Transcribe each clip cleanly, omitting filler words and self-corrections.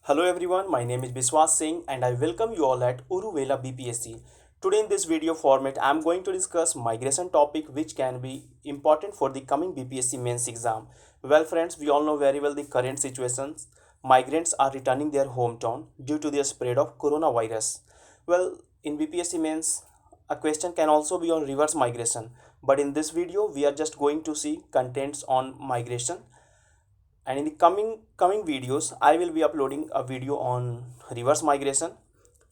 Hello everyone, my name is Biswas Singh and I welcome you all at Uruvela BPSC. Today in this video format, I am going to discuss migration topic which can be important for the coming BPSC mains exam. Well friends, we all know very well the current situations. Migrants are returning their hometown due to the spread of coronavirus. Well, in BPSC mains, a question can also be on reverse migration. But in this video, we are just going to see contents on migration, and in the coming videos I will be uploading a video on reverse migration.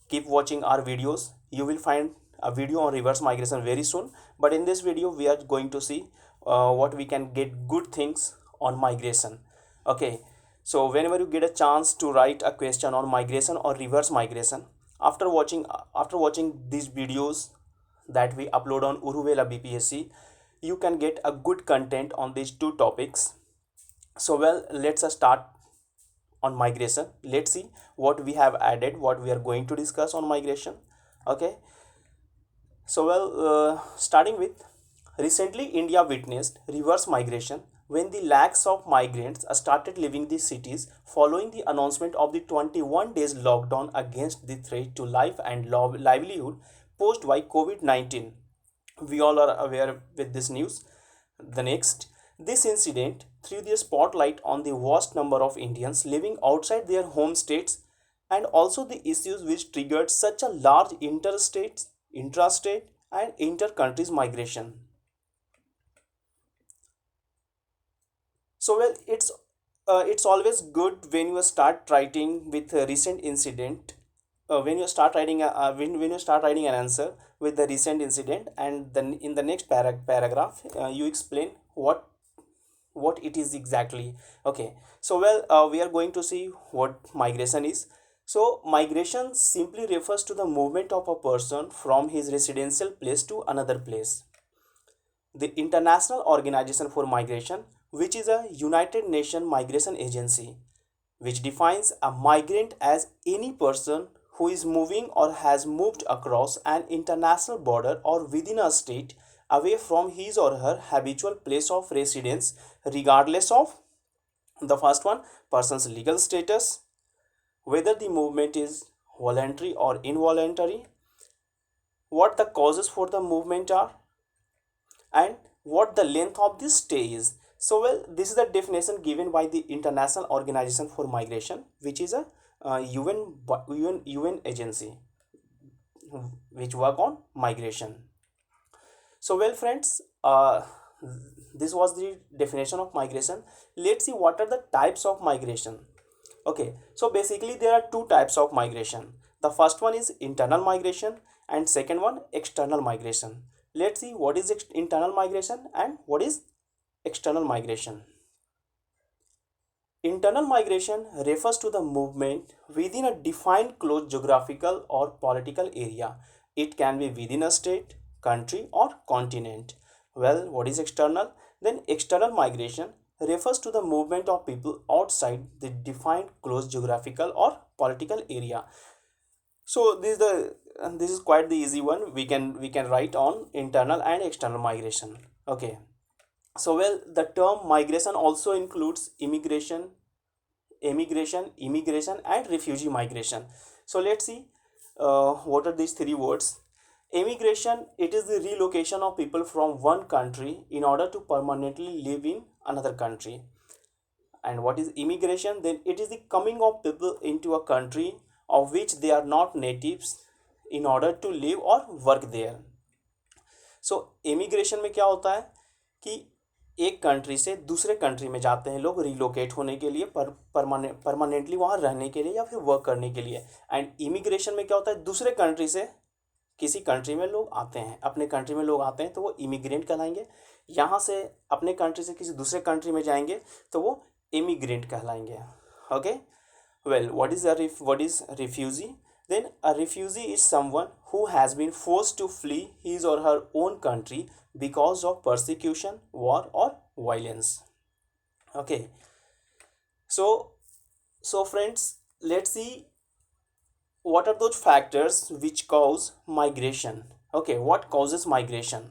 Keep watching our videos, you will find a video on reverse migration very soon. But in this video we are going to see what we can get good things on migration. Okay, so whenever you get a chance to write a question on migration or reverse migration, after watching these videos that we upload on Uruvela BPSC, you can get a good content on these two topics. So well, let's start on migration. Let's see what we have added, what we are going to discuss on migration. Okay, so well, starting with, recently India witnessed reverse migration when the lakhs of migrants started leaving the cities following the announcement of the 21 days lockdown against the threat to life and livelihood posed by COVID-19. We all are aware with this news. The next, this incident threw the spotlight on the vast number of Indians living outside their home states and also the issues which triggered such a large interstate, intrastate, and inter-countries migration. So well, it's always good when you start writing with a recent incident. When you start writing when you start writing an answer with the recent incident, and then in the next paragraph you explain what it is exactly. Okay, so well, we are going to see what migration is. So migration simply refers to the movement of a person from his residential place to another place. The International Organization for Migration, which is a United Nations migration agency, which defines a migrant as any person who is moving or has moved across an international border or within a state away from his or her habitual place of residence, regardless of the first one, person's legal status, whether the movement is voluntary or involuntary, what the causes for the movement are, and what the length of this stay is. So well, this is the definition given by the International Organization for Migration, which is a UN agency which work on migration. So well friends, this was the definition of migration. Let's see what are the types of migration. Okay, so basically there are two types of migration. The first one is internal migration and second one external migration. Let's see what is internal migration and what is external migration. Internal migration refers to the movement within a defined closed geographical or political area. It can be within a state, country, or continent. Well, what is external? Then external migration refers to the movement of people outside the defined closed geographical or political area. So this is quite the easy one. We can write on internal and external migration. Okay. So well, the term migration also includes immigration, and refugee migration. So let's see what are these three words. Immigration, it is the relocation of people from one country in order to permanently live in another country. And what is immigration? Then it is the coming of people into a country of which they are not natives in order to live or work there. So immigration में क्या होता है कि एक country से दूसरे country में जाते हैं लोग रिलोकेट होने के लिए, परमानेंटली वहाँ रहने के लिए या फिर वर्क करने के लिए. एंड इमिग्रेशन में क्या होता है, दूसरे कंट्री से किसी कंट्री में लोग आते हैं, अपने कंट्री में लोग आते हैं तो वो इमिग्रेंट कहलाएंगे. यहाँ से अपने कंट्री से किसी दूसरे कंट्री में जाएंगे तो वो इमिग्रेंट कहलाएंगे. Okay, well, what is refugee? Then a refugee is someone who has been forced to flee his or her own country because of persecution, war, or violence. Okay, so friends, let's see what are those factors which cause migration. Okay, what causes migration?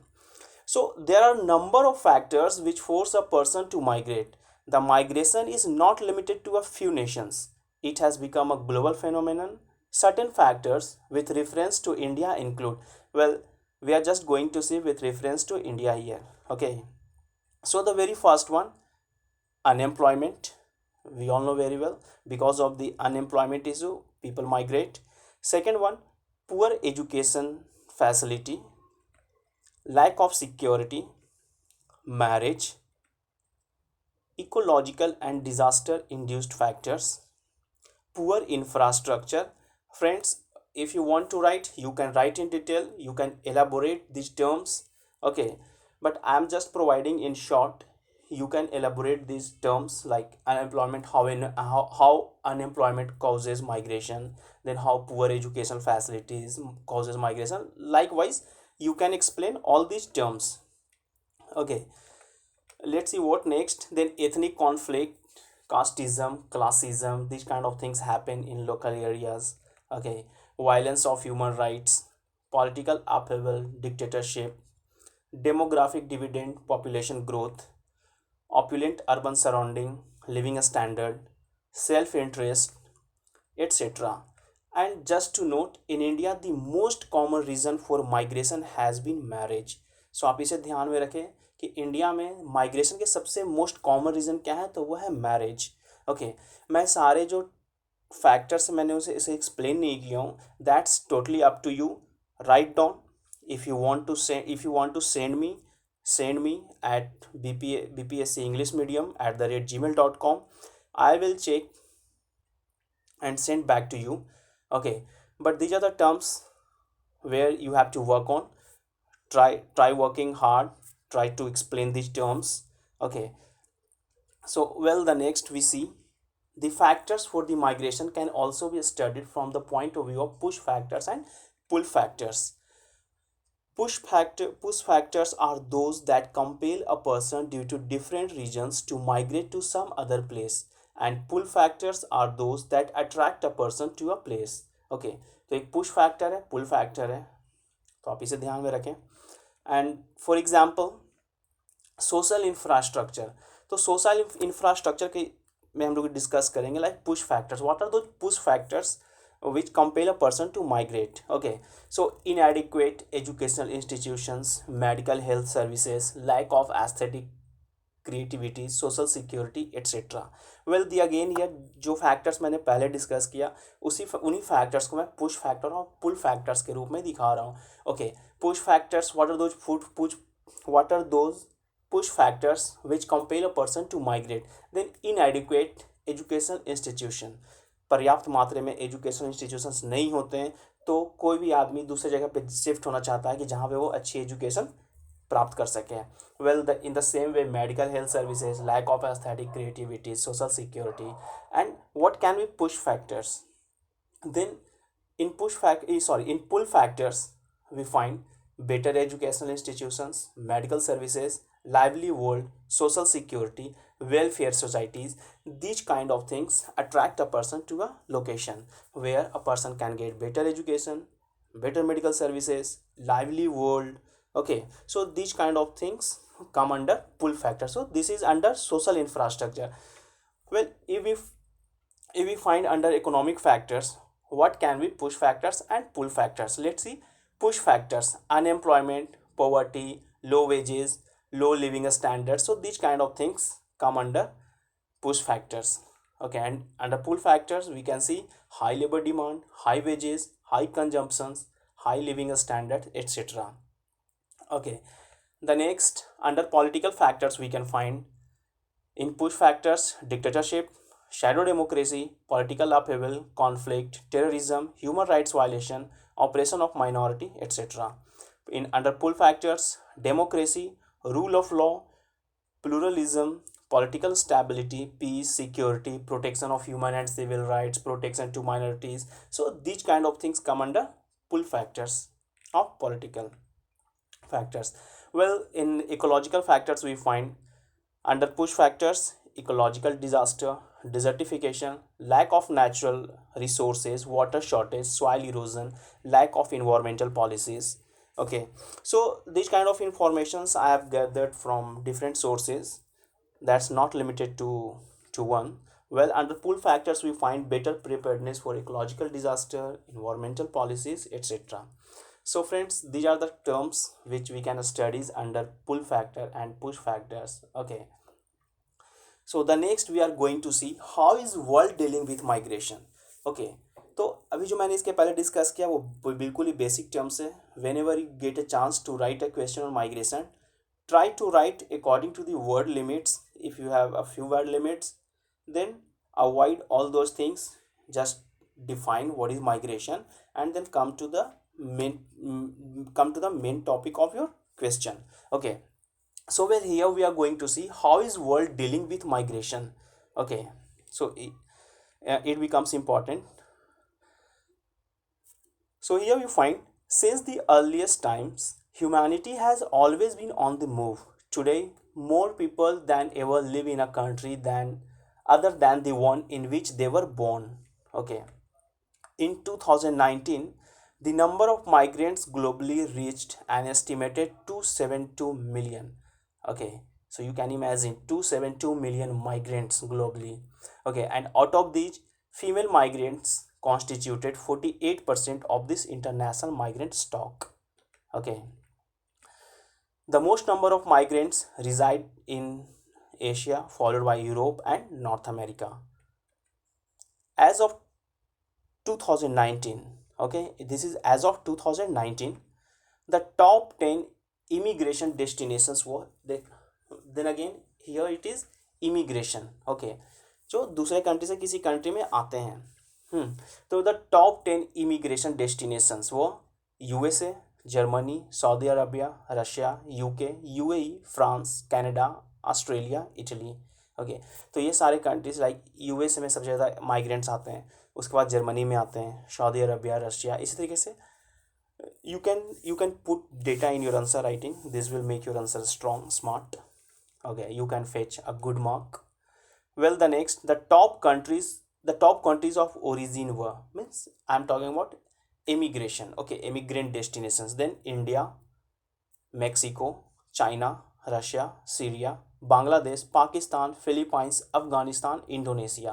So there are number of factors which force a person to migrate. The migration is not limited to a few nations. it has become a global phenomenon. Certain factors with reference to India include, well, we are just going to see with reference to India here. Okay, so the very first one, unemployment. We all know very well, because of the unemployment issue people migrate. Second one, poor education facility, lack of security, marriage, ecological and disaster induced factors, poor infrastructure. Friends, if you want to write, you can write in detail, you can elaborate these terms. Okay, but I'm just providing in short. You can elaborate these terms like unemployment, how unemployment causes migration, then how poor education facilities causes migration. Likewise, you can explain all these terms. Okay, let's see what next. Then ethnic conflict, casteism, classism, these kind of things happen in local areas. Okay, violence of human rights, political upheaval, dictatorship, demographic dividend, population growth, opulent urban surrounding, living standard, self-interest, etc. And just to note, in India the most common reason for migration has been marriage. So आप इसे ध्यान में रखें कि India में migration के सबसे most common reason क्या है, तो वो है मैरिज. ओके, मैं सारे जो फैक्टर्स मैंने उसे इसे एक्सप्लेन नहीं किया हूँ. That's totally up to you. Write down. If you want to send me at bpsc english medium @gmail.com. I will check and send back to you. Okay, but these are the terms where you have to work on. Try working hard, try to explain these terms. Okay, so well, the next we see the factors for the migration can also be studied from the point of view of push factors and pull factors. Push factors are those that compel a person due to different regions to migrate to some other place, and pull factors are those that attract a person to a place. Okay, तो एक push factor है, पुल factor है, तो आप इसे ध्यान में रखें. And for example social infrastructure. तो सोशल इंफ्रास्ट्रक्चर के में हम लोग डिस्कस करेंगे like push factors. What are दो push factors which compel a person to migrate? Okay, so inadequate educational institutions, medical health services, lack of aesthetic creativity, social security, etc. well the again here जो factors मैंने पहले discuss किया, उन्हीं factors को मैं push factor और पुल factors के रूप में दिखा रहा हूँ. Okay, push factors, what are those push factors which compel a person to migrate? then inadequate educational institution. पर्याप्त मात्रा में एजुकेशन इंस्टीट्यूशंस नहीं होते हैं, तो कोई भी आदमी दूसरे जगह पे शिफ्ट होना चाहता है कि जहाँ पे वो अच्छी एजुकेशन प्राप्त कर सके. Well, in the same way medical health services, lack of aesthetic creativity, social security. And what can be push factors? Then in pull factors we find better educational institutions, medical services, livelihood, social security, welfare societies. These kind of things attract a person to a location where a person can get better education, better medical services, livelihood. Okay, so these kind of things come under pull factor. So this is under social infrastructure. Well, if we find under economic factors, what can be push factors and pull factors? Let's see. Push factors: unemployment, poverty, low wages, low living standards. So these kind of things come under push factors. Okay, and under pull factors we can see high labor demand, high wages, high consumptions, high living standard, etc. Okay, the next under political factors we can find in push factors: dictatorship, shadow democracy, political upheaval, conflict, terrorism, human rights violation, oppression of minority, etc. In under pull factors: democracy, rule of law, pluralism, political stability, peace, security, protection of human and civil rights, protection to minorities. So these kind of things come under pull factors of political factors. Well, in ecological factors we find under push factors: ecological disaster, desertification, lack of natural resources, water shortage, soil erosion, lack of environmental policies. Okay, so these kind of informations I have gathered from different sources. That's not limited to one. Well, under pull factors we find better preparedness for ecological disaster, environmental policies, etc. So friends, these are the terms which we can study under pull factor and push factors. Okay, so the next we are going to see how is world dealing with migration. Okay, तो अभी जो मैंने इसके पहले discuss किया वो बिल्कुल ही बेसिक टर्म्स है. Whenever you get a chance to write a question on migration, try to write according to the word limits. If you have a few word limits, then avoid all those things. Just define what is migration and then come to the main topic of your question. Okay, so well, here we are going to see how is world dealing with migration. Okay, so it becomes important. So here you find, since the earliest times, humanity has always been on the move. Today, more people than ever live in a country than other than the one in which they were born. Okay. In 2019, the number of migrants globally reached an estimated 272 million. Okay, so you can imagine 272 million migrants globally. Okay, and out of these, female migrants constituted 48% of this international migrant stock. Okay, the most number of migrants reside in Asia, followed by Europe and North America. As of 2019, okay, this is as of 2019, the top 10 immigration destinations were they, then again here it is immigration. Okay, जो दूसरे country से किसी country में आते हैं. तो the top 10 immigration destinations वो USA, Germany, Saudi Arabia, Russia, UK, UAE, France, Canada, Australia, Italy. Okay, तो ये सारे कंट्रीज लाइक यूएसए में सबसे ज़्यादा माइग्रेंट्स आते हैं, उसके बाद जर्मनी में आते हैं, सऊदी अरबिया, रशिया. इसी तरीके से you can put data in your answer writing. This will make your answer strong, smart. Okay, you can fetch a good mark. Well, the next, the top countries of origin were, means I'm talking about immigration. Okay, immigrant destinations. Then India, Mexico, China, Russia, Syria, Bangladesh, Pakistan, Philippines, Afghanistan, Indonesia.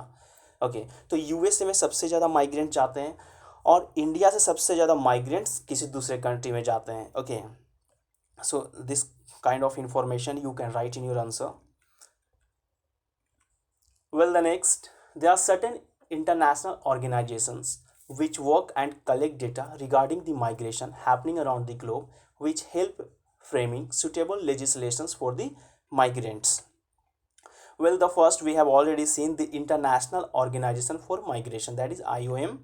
Okay, तो USA में सबसे ज़्यादा migrant जाते हैं और India से सबसे ज़्यादा माइग्रेंट्स किसी दूसरे कंट्री में जाते हैं. Okay, so this kind of information you can write in your answer. Well, the next, there are certain international organizations which work and collect data regarding the migration happening around the globe, which help framing suitable legislations for the migrants. Well, the first we have already seen, the International Organization for Migration, that is IOM.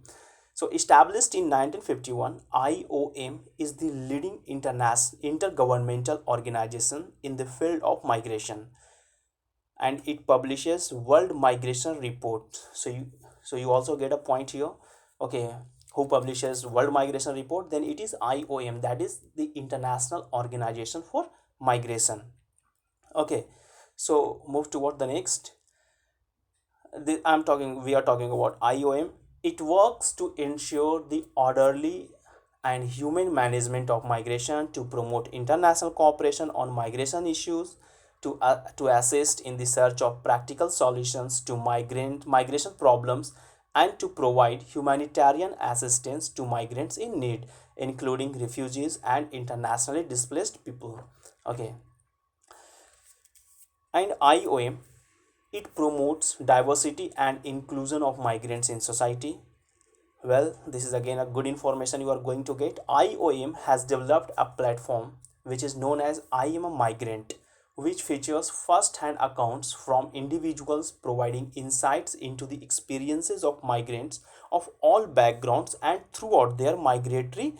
So, established in 1951, IOM is the leading intergovernmental organization in the field of migration, and it publishes World Migration Report. So you also get a point here. Okay, who publishes World Migration Report? Then it is IOM, that is the International Organization for Migration. Okay, so move toward the next. We are talking about IOM. It works to ensure the orderly and humane management of migration, to promote international cooperation on migration issues, to assist in the search of practical solutions to migration problems, and to provide humanitarian assistance to migrants in need, including refugees and internationally displaced people. Okay, and IOM, it promotes diversity and inclusion of migrants in society. Well, this is again a good information you are going to get. IOM has developed a platform which is known as I Am a Migrant, which features first-hand accounts from individuals providing insights into the experiences of migrants of all backgrounds and throughout their migratory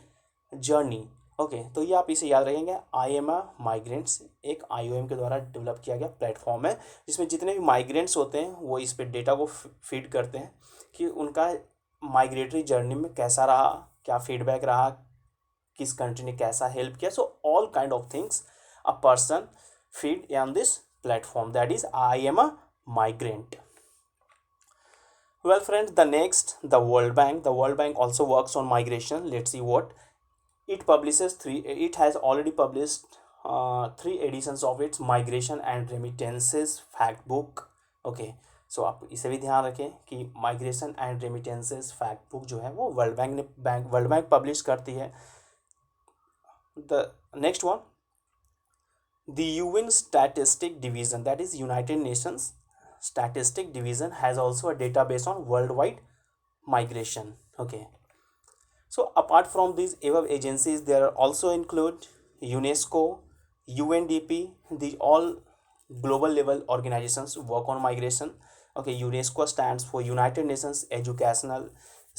journey. Okay, तो ये आप इसे याद रखेंगे. I am a migrants एक IOM के द्वारा develop किया गया प्लेटफॉर्म है, जिसमें जितने भी माइग्रेंट्स होते हैं वो इस पे डेटा को फीड करते हैं कि उनका माइग्रेटरी जर्नी में कैसा रहा, क्या फीडबैक रहा, किस कंट्री ने कैसा हेल्प किया. So all kind of things a person feed on this platform, that is I Am a Migrant. Well friends, the next, the World Bank. The World Bank also works on migration. Let's see what it publishes. It has already published 3 editions of its migration and remittances fact book. Okay, सो आप इसे भी ध्यान रखें कि migration and remittances fact book जो है वो world bank publish करती है. The next one, the UN Statistic Division, that is United Nations Statistic Division, has also a database on worldwide migration. Okay, so apart from these above agencies, there are also include UNESCO, UNDP. The all global level organizations work on migration. Okay, UNESCO stands for United Nations Educational,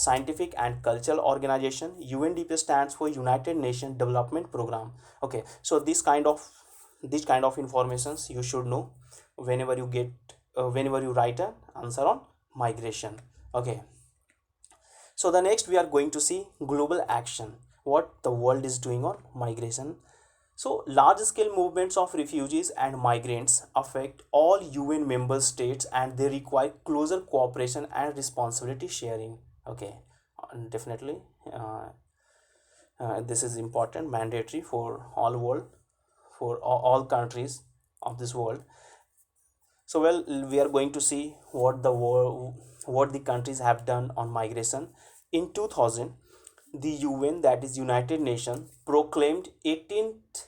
Scientific and Cultural Organization. UNDP stands for United Nations Development Program. Okay, so this kind of informations you should know whenever you get whenever you write an answer on migration. Okay, so the next we are going to see global action, what the world is doing on migration. So large scale movements of refugees and migrants affect all UN member states and they require closer cooperation and responsibility sharing. Okay, definitely this is important, mandatory for all world, for all countries of this world. So well, we are going to see what the countries have done on migration. In 2000, the UN, that is United Nations, proclaimed 18th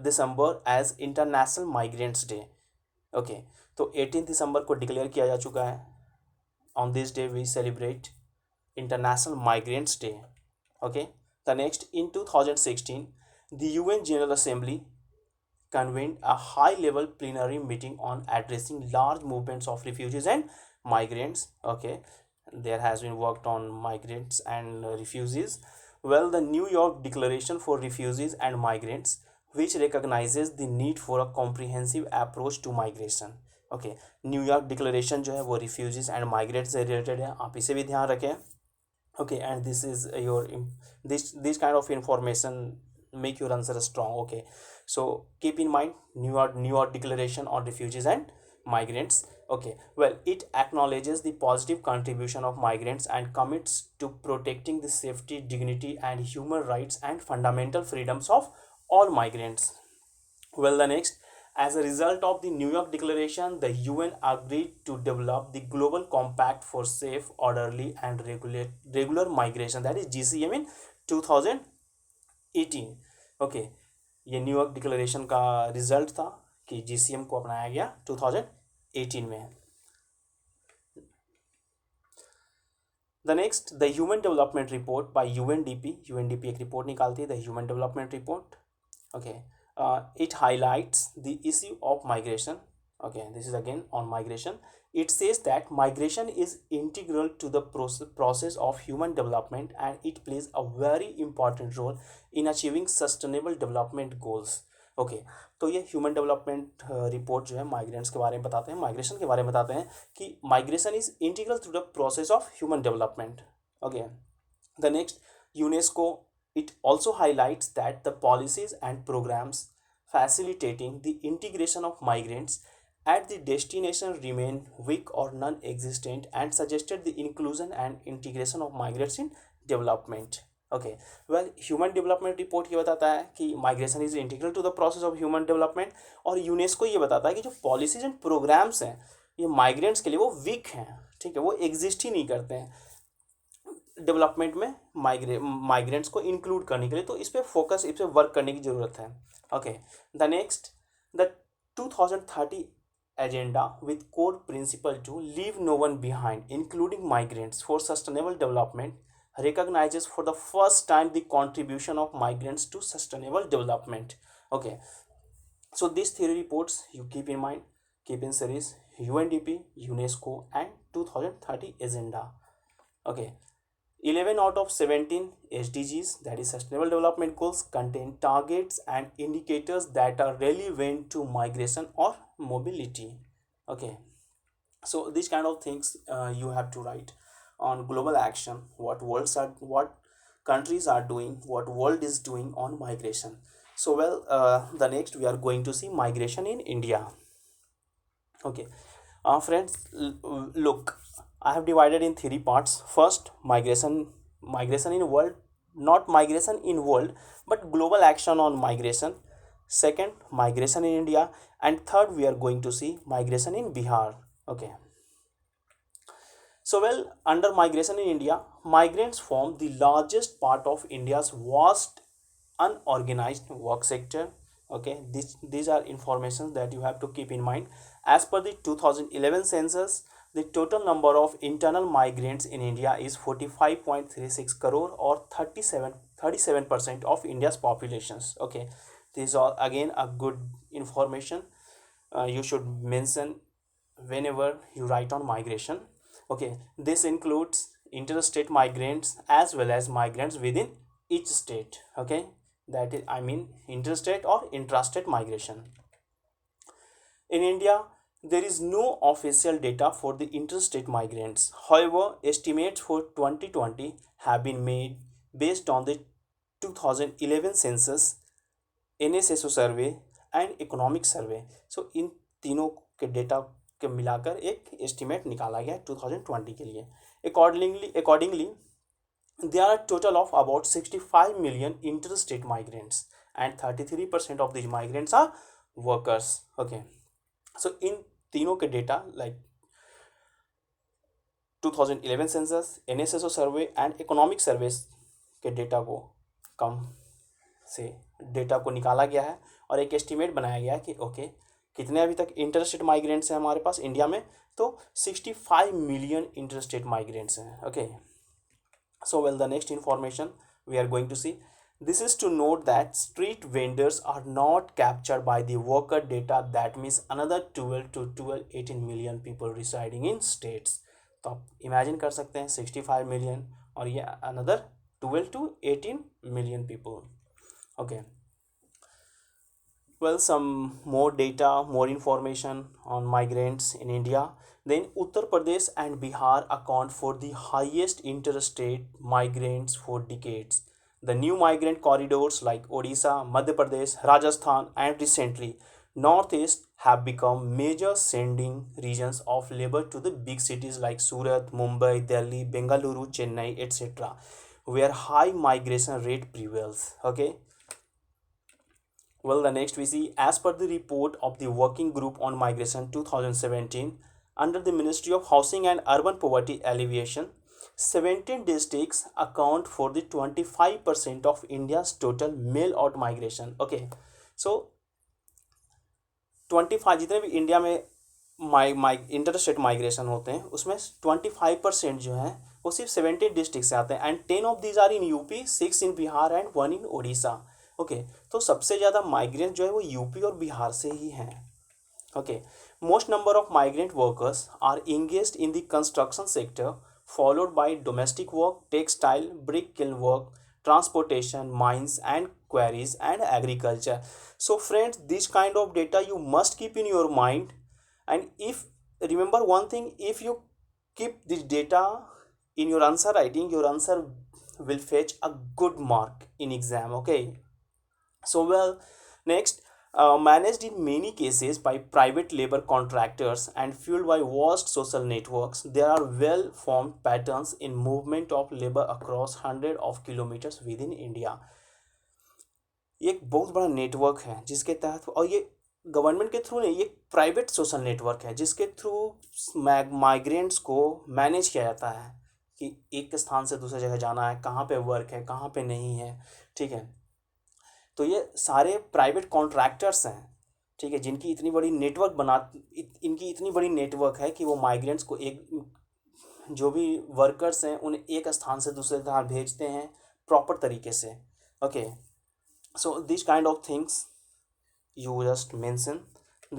December as International Migrants Day. Okay, तो 18 दिसंबर को declare किया जा चुका है. On this day we celebrate International Migrants Day. Okay, the next, in 2016, the UN General Assembly convened a high-level plenary meeting on addressing large movements of refugees and migrants. Okay, there has been worked on migrants and refugees. Well, the New York Declaration for Refugees and Migrants, which recognizes the need for a comprehensive approach to migration. Okay, new York declaration जो है वो refugees and migrate से related है, आप इसे भी ध्यान रखें. Okay, and this is your this kind of information make your answer strong. Okay, so keep in mind New York Declaration on Refugees and Migrants. Okay, well, it acknowledges the positive contribution of migrants and commits to protecting the safety, dignity and human rights and fundamental freedoms of all migrants. Well, the next, as a result of the New York Declaration, the UN agreed to develop the Global Compact for Safe, Orderly and Regular Migration, that is GCM, in 2018. Okay, ये New York declaration का result था कि GCM को अपनाया गया 2018 में. The next, the Human Development Report by UNDP. UNDP एक report निकालती है, the Human Development Report. Okay, it highlights the issue of migration. Okay, this is again on migration. It says that migration is integral to the process of human development and it plays a very important role in achieving sustainable development goals. Okay, तो ये human development report जो है migrants के बारे में बताते हैं, migration के बारे में बताते हैं कि migration is integral to the process of human development. Okay, the next, UNESCO, it also highlights that the policies and programs facilitating the integration of migrants at the destination remain weak or non-existent and suggested the inclusion and integration of migrants in development. Okay, well, human development report ये बताता है कि migration is integral to the process of human development, और UNESCO ये बताता है कि जो पॉलिसीज एंड प्रोग्राम्स हैं ये माइग्रेंट्स के लिए वो वीक हैं. ठीक है, वो एग्जिस्ट ही नहीं करते हैं डेवलपमेंट में माइग्रेंट्स को इंक्लूड करने के लिए. तो इस पर फोकस, इस पर वर्क करने की ज़रूरत है. Okay, the next, the 2030 agenda with core principle to leave no one behind including migrants for sustainable development recognizes for the first time the contribution of migrants to sustainable development. Okay, so these theory reports you keep in mind, keep in series UNDP, UNESCO and 2030 agenda. Okay, 11 out of 17 SDGs, that is Sustainable Development Goals, contain targets and indicators that are relevant to migration or mobility. Okay, so these kind of things you have to write on global action, what countries are doing, what world is doing on migration. So well, the next we are going to see migration in India. Okay, friends, look, I have divided in three parts. First, migration in world, not migration in world but global action on migration. Second, migration in India, and third we are going to see migration in Bihar. Okay, So well, under migration in India, migrants form the largest part of India's vast unorganized work sector. Okay, these are informations that you have to keep in mind. As per the 2011 census, the total number of internal migrants in India is 45.36 crore, or 37% of India's populations. Okay, these are again a good information. You should mention whenever you write on migration. Okay, this includes interstate migrants as well as migrants within each state. Okay, that is, I mean, interstate or intrastate migration. In India, there is no official data for the interstate migrants. However, estimates for 2020 have been made based on the 2011 census, NSSO survey and economic survey. So इन तीनों के data के मिलाकर एक estimate निकाला गया 2020 के लिए. Accordingly there are a total of about 65 million interstate migrants, and 33% of these migrants are workers. Okay, so in तीनों के data like 2011 census, NSSO survey and economic surveys के डेटा को कम से डेटा को निकाला गया है और एक एस्टिमेट बनाया गया है कि ओके कितने अभी तक इंटरस्टेट माइग्रेंट्स हैं हमारे पास इंडिया में. तो 65 मिलियन इंटरस्टेट माइग्रेंट्स हैं. Okay, so well, the next information we are going to see. This is to note that street vendors are not captured by the worker data. That means another 18 million people residing in states. तो आप imagine कर सकते हैं 65 million और ये another 18 million people. Okay, well, some more data, more information on migrants in India. Then Uttar Pradesh and Bihar account for the highest interstate migrants for decades. The new migrant corridors like Odisha, Madhya Pradesh, Rajasthan, and recently Northeast have become major sending regions of labor to the big cities like Surat, Mumbai, Delhi, Bengaluru, Chennai, etc., where high migration rate prevails. Okay. Well, the next we see, as per the report of the Working Group on Migration 2017, under the Ministry of Housing and Urban Poverty Alleviation, 17 districts account for the 25% of India's total mail out migration. Okay, so 25 जितने भी India में interstate migration होते हैं उसमें 25% जो है वो सिर्फ 17 डिस्ट्रिक्ट से आते हैं, and 10 of these are in UP, 6 in Bihar and 1 in Orissa. Okay, तो सबसे ज़्यादा माइग्रेंट जो है वो यूपी और बिहार से ही हैं. Okay, most number of migrant workers are engaged in the construction sector, followed by domestic work, textile, brick kiln work, transportation, mines and quarries, and agriculture. So friends, this kind of data you must keep in your mind, and if remember one thing, if you keep this data in your answer writing, your answer will fetch a good mark in exam. Okay, so well, next, managed in many cases by private labor contractors and fueled by vast social networks, there are well-formed patterns in movement of labor across hundreds of kilometers within India. ये एक बहुत बड़ा network है जिसके तहत, और ये government के थ्रू नहीं, ये प्राइवेट सोशल नेटवर्क है जिसके थ्रू माइग्रेंट्स को मैनेज किया जाता है कि एक स्थान से दूसरे जगह जाना है, कहाँ पे वर्क है, कहाँ पे नहीं है. ठीक है, तो ये सारे प्राइवेट कॉन्ट्रैक्टर्स हैं. ठीक है, जिनकी इतनी बड़ी नेटवर्क इनकी इतनी बड़ी नेटवर्क है कि वो माइग्रेंट्स को एक जो भी वर्कर्स हैं उन्हें एक स्थान से दूसरे स्थान भेजते हैं प्रॉपर तरीके से. Okay, so this kind of things you just mentioned.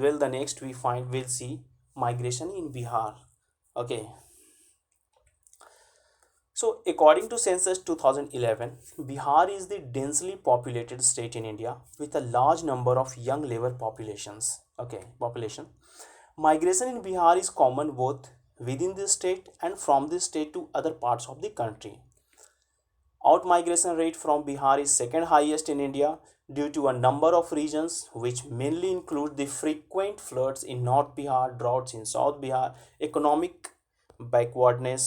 Well, the next we'll see migration in Bihar. Okay, so according to census 2011, Bihar is the densely populated state in India with a large number of young labor population. Migration in Bihar is common both within the state and from the state to other parts of the country. Out migration rate from Bihar is second highest in India due to a number of reasons which mainly include the frequent floods in North Bihar, droughts in South Bihar, economic backwardness,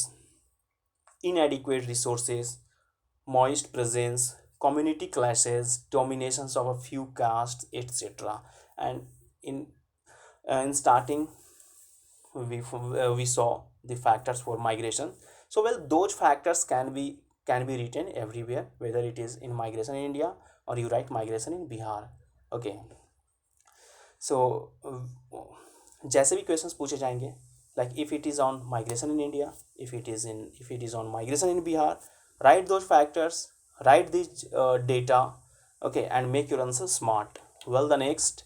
inadequate resources, moist presence, community clashes, dominations of a few castes, etc. And in starting we saw the factors for migration. So well, those factors can be written everywhere, whether it is in migration in India or you write migration in Bihar. Okay. So जैसे भी questions पूछे जाएंगे, like if it is on migration in India, if it is on migration in Bihar, write those factors, write this data, okay, and make your answer smart. Well, the next,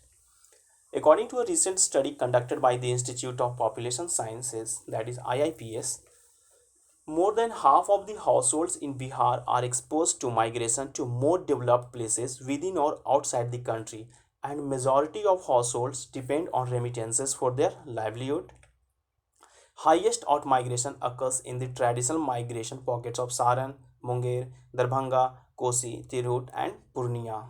according to a recent study conducted by the Institute of Population Sciences, that is IIPS, more than half of the households in Bihar are exposed to migration to more developed places within or outside the country, and majority of households depend on remittances for their livelihood. Highest out migration occurs in the traditional migration pockets of Saran, Munger, Darbhanga, Kosi, Tirhut, and Purnia.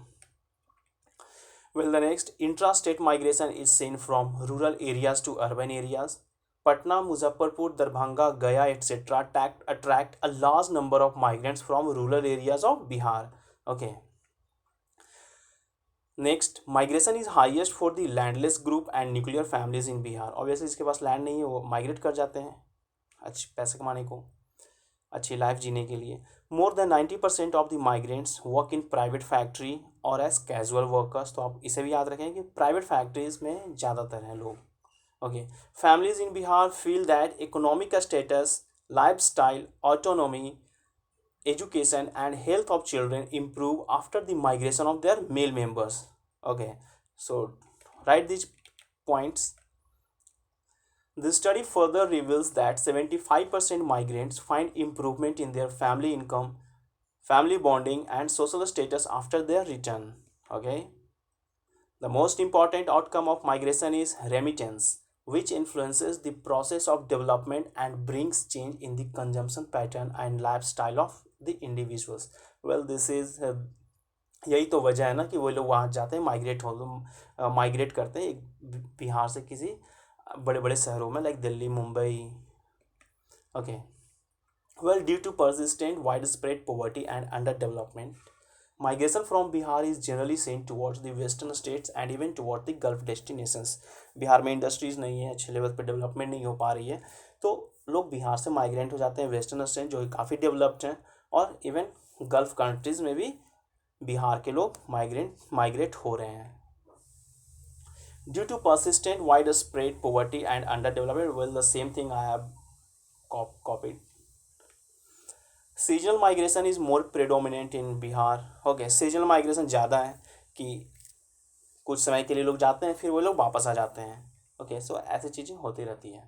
Well, the next, intra-state migration is seen from rural areas to urban areas. Patna, Muzaffarpur, Darbhanga, Gaya, etc. attract a large number of migrants from rural areas of Bihar. Okay. Next, migration is highest for the landless group and nuclear families in Bihar. Obviously जिसके पास land नहीं है वो migrate कर जाते हैं अच्छे पैसे कमाने को, अच्छी लाइफ जीने के लिए. More than 90% of the migrants work in private factory और एज कैजुअल वर्कर्स. तो आप इसे भी याद रखें कि प्राइवेट फैक्ट्रीज में ज़्यादातर हैं लोग. Okay. Families in Bihar feel that economic status, life style, autonomy, education and health of children improve after the migration of their male members. Okay, so write these points. The study further reveals that 75% migrants find improvement in their family income, family bonding and social status after their return. Okay, the most important outcome of migration is remittance, which influences the process of development and brings change in the consumption pattern and lifestyle of the individuals. Well, this is यही तो वजह है ना कि वो लोग वहाँ जाते हैं, माइग्रेट करते हैं बिहार से किसी बड़े बड़े शहरों में, like Delhi, Mumbai. Okay. Well, due to persistent widespread poverty and underdevelopment, migration from Bihar is generally seen towards the western states and even toward the Gulf destinations. Bihar में इंडस्ट्रीज़ नहीं है, अच्छे लेवल पर डेवलपमेंट नहीं हो पा रही है, तो लोग बिहार से माइग्रेट हो जाते हैं वेस्टर्न स्टेट जो काफ़ी डेवलप्ड हैं, और इवन गल्फ कंट्रीज़ में भी बिहार के लोग माइग्रेट हो रहे हैं. Due to persistent widespread poverty and underdevelopment, well, the same thing I have copied. Seasonal migration is more predominant in Bihar. Okay, seasonal migration ज़्यादा है कि कुछ समय के लिए लोग जाते हैं फिर वो लोग वापस आ जाते हैं. ओके, सो ऐसी चीज़ें होती रहती हैं.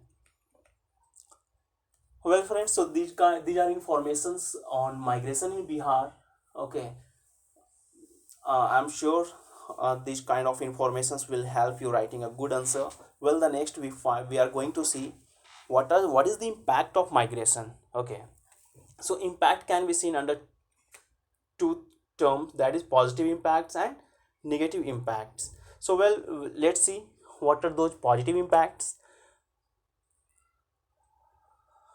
Well, friends, so these are informations on migration in Bihar. Okay, I'm sure these kind of informations will help you writing a good answer. Well, the next we are going to see what is the impact of migration. Okay, so impact can be seen under two terms, that is positive impacts and negative impacts. So well, let's see what are those positive impacts.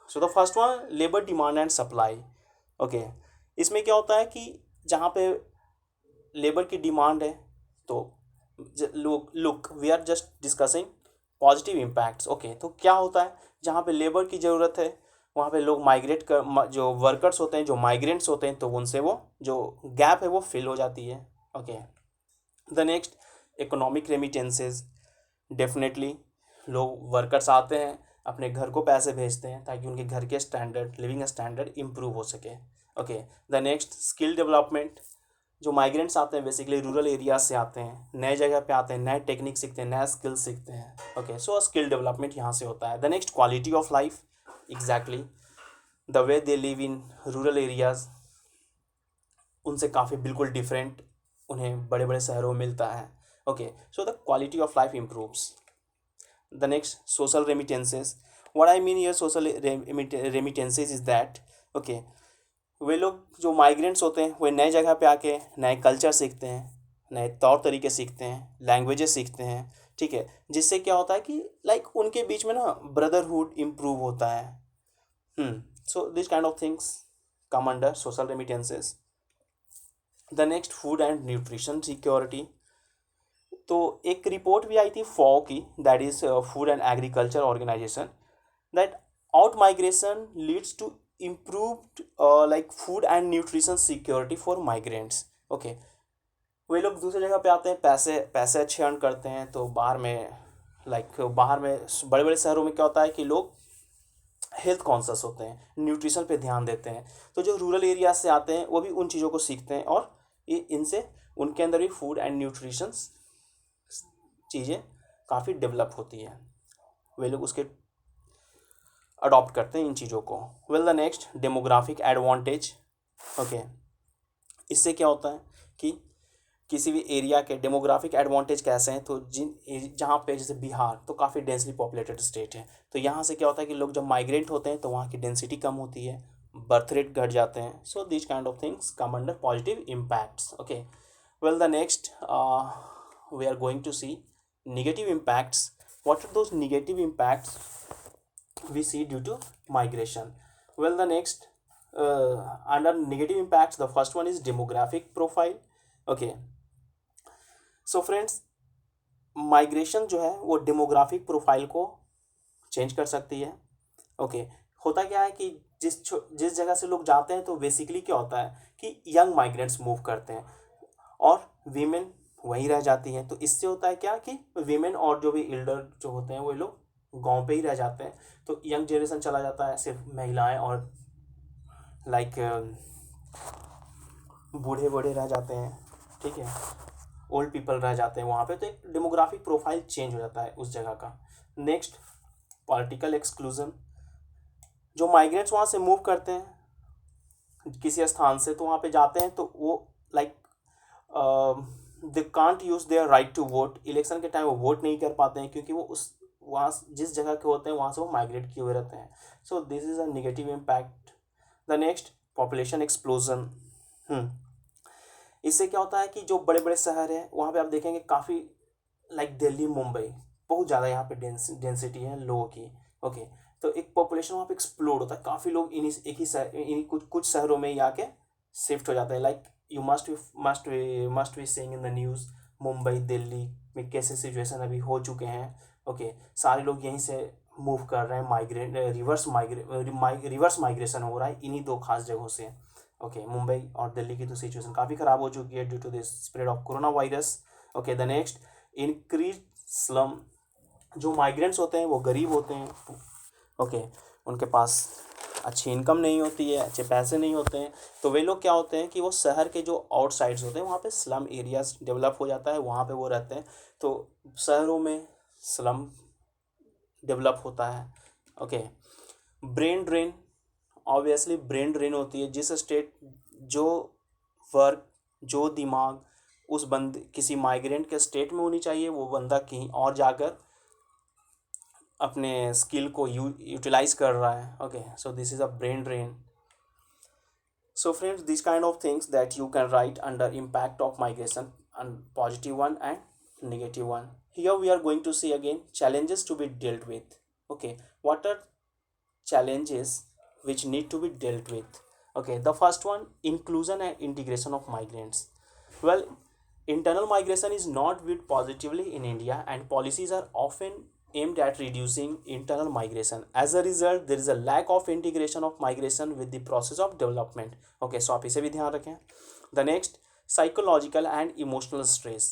So the first one, labour demand and supply. Okay, इसमें क्या होता है कि जहाँ पे labour की demand है, तो look we are just discussing positive impacts. Okay, तो क्या होता है, जहाँ पे लेबर की ज़रूरत है वहाँ पे लोग माइग्रेट कर, जो वर्कर्स होते हैं, जो माइग्रेंट्स होते हैं, तो उनसे वो जो गैप है वो फिल हो जाती है. Okay. The next, economic remittances. Definitely लोग वर्कर्स आते हैं, अपने घर को पैसे भेजते हैं ताकि उनके घर के लिविंग स्टैंडर्ड इम्प्रूव हो सके. Okay. The next, skill development. जो माइग्रेंट्स आते हैं बेसिकली रूरल एरिया से आते हैं, नए जगह पे आते हैं, नए टेक्निक सीखते हैं, नया स्किल सीखते हैं. ओके, सो स्किल डेवलपमेंट यहाँ से होता है. The next, quality of life. Exactly the way they live in rural areas उनसे काफ़ी बिल्कुल डिफरेंट उन्हें बड़े बड़े शहरों में मिलता है. Okay, so the quality of life improves. The next, social remittances. What I mean here social remittances is that, okay, वे लोग जो माइग्रेंट्स होते हैं वे नए जगह पे आके नए कल्चर सीखते हैं, नए तौर तरीके सीखते हैं, लैंग्वेजेस सीखते हैं. ठीक है, जिससे क्या होता है कि लाइक उनके बीच में ना ब्रदरहुड इम्प्रूव होता है. So this kind of things come under social remittances. The next, food and nutrition security. तो एक रिपोर्ट भी आई थी फॉ की, that is food and agriculture organization, that out migration leads to improved like food and nutrition security for migrants. Okay, वे लोग दूसरी जगह पे आते हैं, पैसे पैसे अच्छे अर्न करते हैं, तो बाहर में बाहर में बड़े बड़े शहरों में क्या होता है कि लोग हेल्थ कॉन्शियस होते हैं, न्यूट्रिशन पे ध्यान देते हैं। तो जो रूरल एरिया से आते हैं वो भी उन चीज़ों को सीखते हैं, और ये इनसे उनके अंदर भी फूड एंड न्यूट्रिशन चीज़ें काफ़ी डेवलप होती हैं, वे लोग उसके अडॉप्ट करते हैं इन चीज़ों को। Well the next, demographic advantage. Okay, इससे क्या होता है कि किसी भी एरिया के डेमोग्राफिक एडवांटेज कैसे हैं, तो जहाँ पे जैसे बिहार तो काफ़ी डेंसली पॉपुलेटेड स्टेट है, तो यहाँ से क्या होता है कि लोग जब माइग्रेट होते हैं तो वहाँ की डेंसिटी कम होती है, बर्थ रेट घट जाते हैं। So this kind of things come under positive impacts. Okay, well the next we are going to see negative impacts. What are those negative impacts we see due to migration? Well, the next under negative impacts, the first one is demographic profile. Okay, so friends, migration जो है वो demographic profile को change कर सकती है। Okay, होता क्या है कि जिस जगह से लोग जाते हैं तो बेसिकली क्या होता है कि यंग माइग्रेंट्स मूव करते हैं और वीमेन वहीं रह जाती हैं। तो इससे होता है क्या कि वीमेन और जो भी एल्डर जो होते हैं वो लोग गांव पे ही रह जाते हैं, तो यंग जनरेशन चला जाता है, सिर्फ महिलाएं और लाइक बूढ़े बूढ़े रह जाते हैं, ठीक है, ओल्ड पीपल रह जाते हैं वहाँ पे। तो एक डेमोग्राफिक प्रोफाइल चेंज हो जाता है उस जगह का। Next, political exclusion. जो माइग्रेंट्स वहाँ से मूव करते हैं किसी स्थान से, तो वहाँ पे जाते हैं तो वो like they can't use their right to vote. Election के टाइम वो वोट नहीं कर पाते हैं क्योंकि वो उस वहाँ जिस जगह के होते हैं वहाँ से वो माइग्रेट किए हुए रहते हैं। So this is a negative impact. The next, population explosion. इससे क्या होता है कि जो बड़े बड़े शहर हैं वहाँ पे आप देखेंगे काफ़ी लाइक दिल्ली मुंबई बहुत ज़्यादा यहाँ पे डेंसिटी है लोगों की। ओके, तो एक पॉपुलेशन वहाँ पे एक्सप्लोड होता है, काफ़ी लोग इन्हीं एक ही शहर इन्हीं कुछ शहरों में ही आके शिफ्ट हो जाते हैं। Like you must be seeing in the news, Mumbai Delhi में कैसे सिचुएशन अभी हो चुके हैं। ओके, सारे लोग यहीं से मूव कर रहे हैं, रिवर्स माइग्रेशन हो रहा है इन्हीं दो खास जगहों से। ओके, मुंबई और दिल्ली की तो सिचुएशन काफ़ी ख़राब हो चुकी है due to this spread of corona virus. Okay, the next, increase slum. जो माइग्रेंट्स होते हैं वो गरीब होते हैं। ओके, उनके पास अच्छी इनकम नहीं होती है, अच्छे पैसे नहीं होते हैं, तो वे लोग क्या होते हैं कि वो शहर के जो आउटसाइड्स होते हैं वहाँ पे स्लम एरियाज डेवलप हो जाता है, वहाँ पे वो रहते हैं। तो शहरों में स्लम डेवलप होता है। Okay, brain drain. Obviously brain drain होती है जिस स्टेट जो वर्क जो दिमाग उस बंद किसी माइग्रेंट के स्टेट में होनी चाहिए, वो बंदा कहीं और जाकर अपने स्किल को यूटिलाइज कर रहा है। Okay, so this is a brain drain. So friends, these kind of things that you can write under impact of migration, and positive one and negative one. Here we are going to see again challenges to be dealt with. Okay, what are challenges which need to be dealt with? Okay, the first one, inclusion and integration of migrants. Well, internal migration is not viewed positively in India, and policies are often aimed at reducing internal migration. As a result, there is a lack of integration of migration with the process of development. Okay, so आप इसे भी ध्यान रखें. The next, psychological and emotional stress.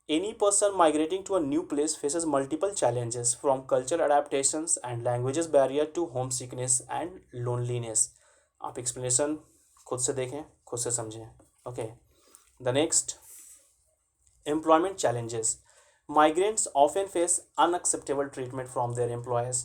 Any person migrating to a new place faces multiple challenges, from cultural adaptations and languages barrier to homesickness and loneliness. आप explanation खुद से देखें, खुद से समझें. Okay. The next, employment challenges. Migrants often face unacceptable treatment from their employers.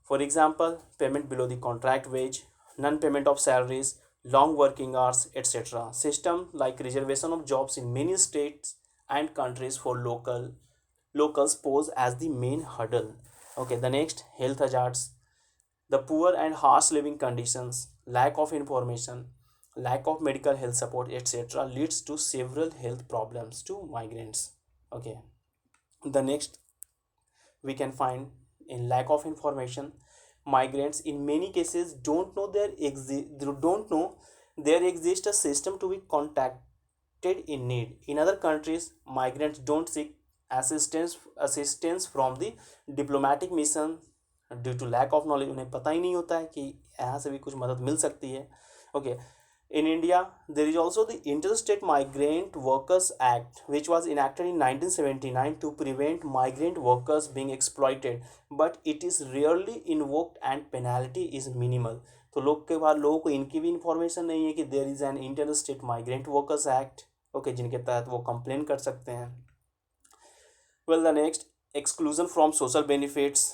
For example, payment below the contract wage, non-payment of salaries, long working hours, etc. System like reservation of jobs in many states and countries for locals pose as the main hurdle. Okay, the next, health hazards. The poor and harsh living conditions, lack of information, lack of medical health support, etc. leads to several health problems to migrants. Okay, the next we can find in lack of information. Migrants in many cases don't know there exists a system to be contacted in need. In other countries, migrants don't seek assistance from the diplomatic mission due to lack of knowledge, उन्हें पता ही नहीं होता है कि यहाँ से भी कुछ मदद मिल सकती है. Okay. In India, there is also the Interstate Migrant Workers Act, which was enacted in 1979 to prevent migrant workers being exploited, but it is rarely invoked and penalty is minimal. तो लोगों को इनकी भी इंफॉर्मेशन नहीं है कि there is an interstate migrant workers act, okay, जिनके तहत वो कंप्लेन कर सकते हैं. Well, the next, exclusion from social benefits.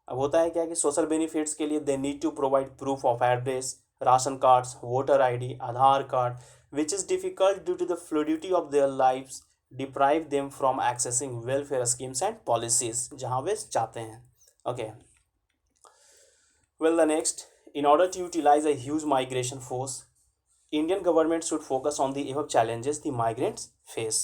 अब होता है क्या कि सोशल बेनिफिट्स के लिए they need to provide proof of address, ration cards, voter ID, Aadhaar card, which is difficult due to the fluidity of their lifes, deprive them from accessing welfare schemes and policies जहाँ वे चाहते हैं. Okay. Well, the next, in order to utilize a huge migration force, Indian government should focus on the above challenges the migrants face.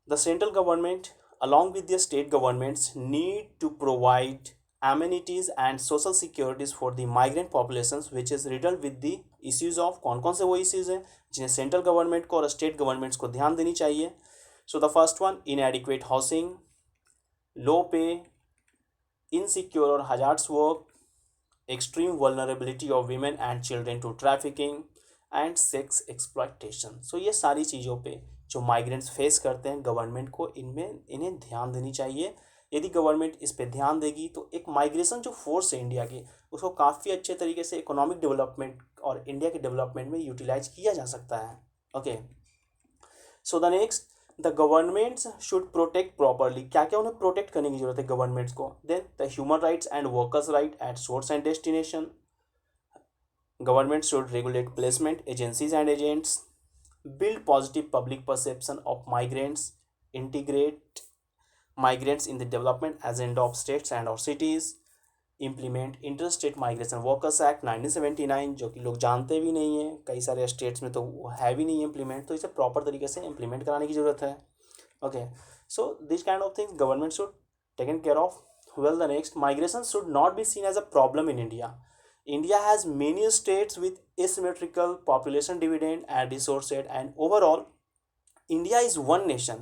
The central government, along with their state governments, need to provide amenities and social securities for the migrant populations, which is riddled with the issues of कौन कौन से वो issues हैं जिन्हें central government को और state governments को ध्यान देनी चाहिए. So the first one, inadequate housing, low pay, insecure or hazardous work, extreme vulnerability of women and children to trafficking and sex exploitation. So ये सारी चीज़ों पे जो माइग्रेंट्स फेस करते हैं गवर्नमेंट को इन्हें ध्यान देनी चाहिए. यदि गवर्नमेंट इस पे ध्यान देगी तो एक माइग्रेशन जो फोर्स है इंडिया की उसको काफ़ी अच्छे तरीके से इकोनॉमिक डेवलपमेंट और इंडिया के डेवलपमेंट में यूटिलाइज किया जा सकता है. Okay. So the next, the governments should protect properly. क्या क्या उन्हें प्रोटेक्ट करने की जरूरत है गवर्नमेंट्स को. Then the human rights and workers right at source and destination. Government should regulate placement agencies and agents, build positive public perception of migrants, integrate migrants in the development agenda of states and or cities, implement interstate migration workers act 1979 जो कि लोग जानते भी नहीं हैं, कई सारे states में तो वो है भी नहीं इम्प्लीमेंट, तो इसे प्रॉपर तरीके से इम्प्लीमेंट कराने की ज़रूरत है. Okay. So this kind of things government should taken care of. Well, the next, migration should not be seen as a problem in India. India has many states with asymmetrical population dividend and resources, and overall, India is one nation,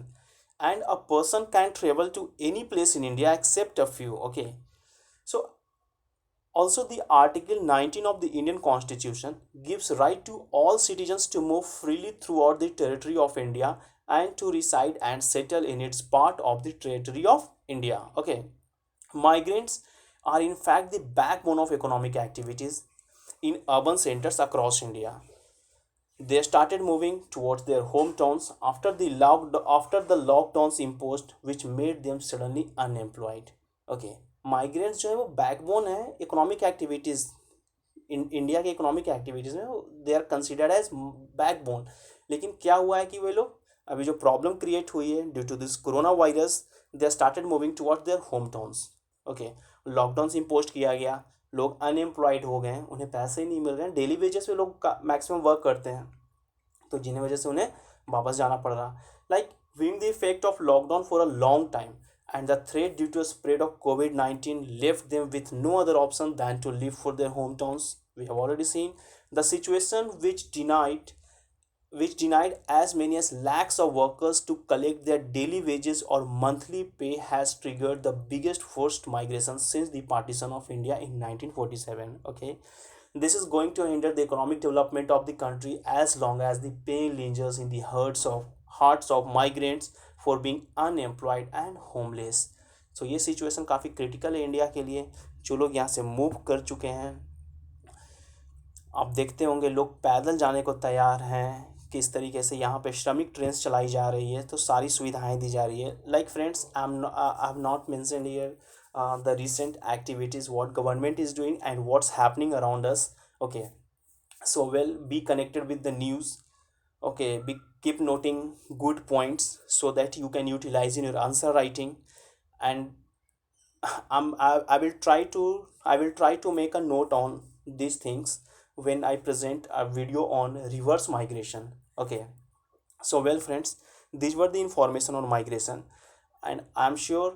and a person can travel to any place in India except a few. Okay, so also the Article 19 of the Indian Constitution gives right to all citizens to move freely throughout the territory of India and to reside and settle in its part of the territory of India. Okay, migrants are in fact the backbone of economic activities in urban centers across India. They started moving towards their hometowns after the lockdowns imposed, which made them suddenly unemployed. Okay, migrants जो है वो backbone है economic activities India के economic activities में, they are considered as backbone. लेकिन क्या हुआ है कि वे लोग अभी जो प्रॉब्लम क्रिएट हुई है due to this corona virus, they started moving towards their home towns. Okay, lockdown से इम्पोज किया गया, लोग अनएम्प्लॉयड हो गए, उन्हें पैसे ही नहीं मिल रहे हैं, डेली वेजेस पे लोग मैक्सिमम वर्क करते हैं, तो जिन्हें वजह से उन्हें वापस जाना पड़ रहा. Like viewing the effect of lockdown for a long time and the threat due to a spread of COVID-19 left them with no other option than to leave for their hometowns. We have already seen the situation which denied as many as lakhs of workers to collect their daily wages or monthly pay has triggered the biggest forced migration since the partition of India in 1947. Okay, this is going to hinder the economic development of the country as long as the pain lingers in the hearts of migrants for being unemployed and homeless. So ये situation काफ़ी critical है India के लिए. जो लोग यहाँ से move कर चुके हैं, आप देखते होंगे लोग पैदल जाने को तैयार हैं, किस तरीके से यहाँ पे श्रमिक ट्रेन चलाई जा रही है, तो सारी सुविधाएं दी जा रही है. Like friends, I have not mentioned here the recent activities what government is doing and what's happening around us. Okay, so well, be connected with the news. Okay, keep noting good points so that you can utilize in your answer writing. And I will try to make a note on these things when I present a video on reverse migration. Okay, so well friends, these were the information on migration, and I'm sure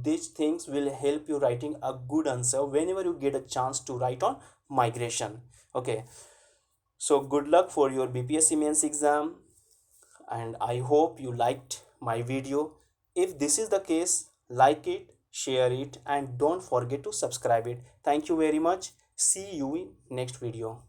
these things will help you writing a good answer whenever you get a chance to write on migration. Okay, so good luck for your BPSC mains exam, and I hope you liked my video. If this is the case, like it, share it, and don't forget to subscribe it. Thank you very much. See you in next video.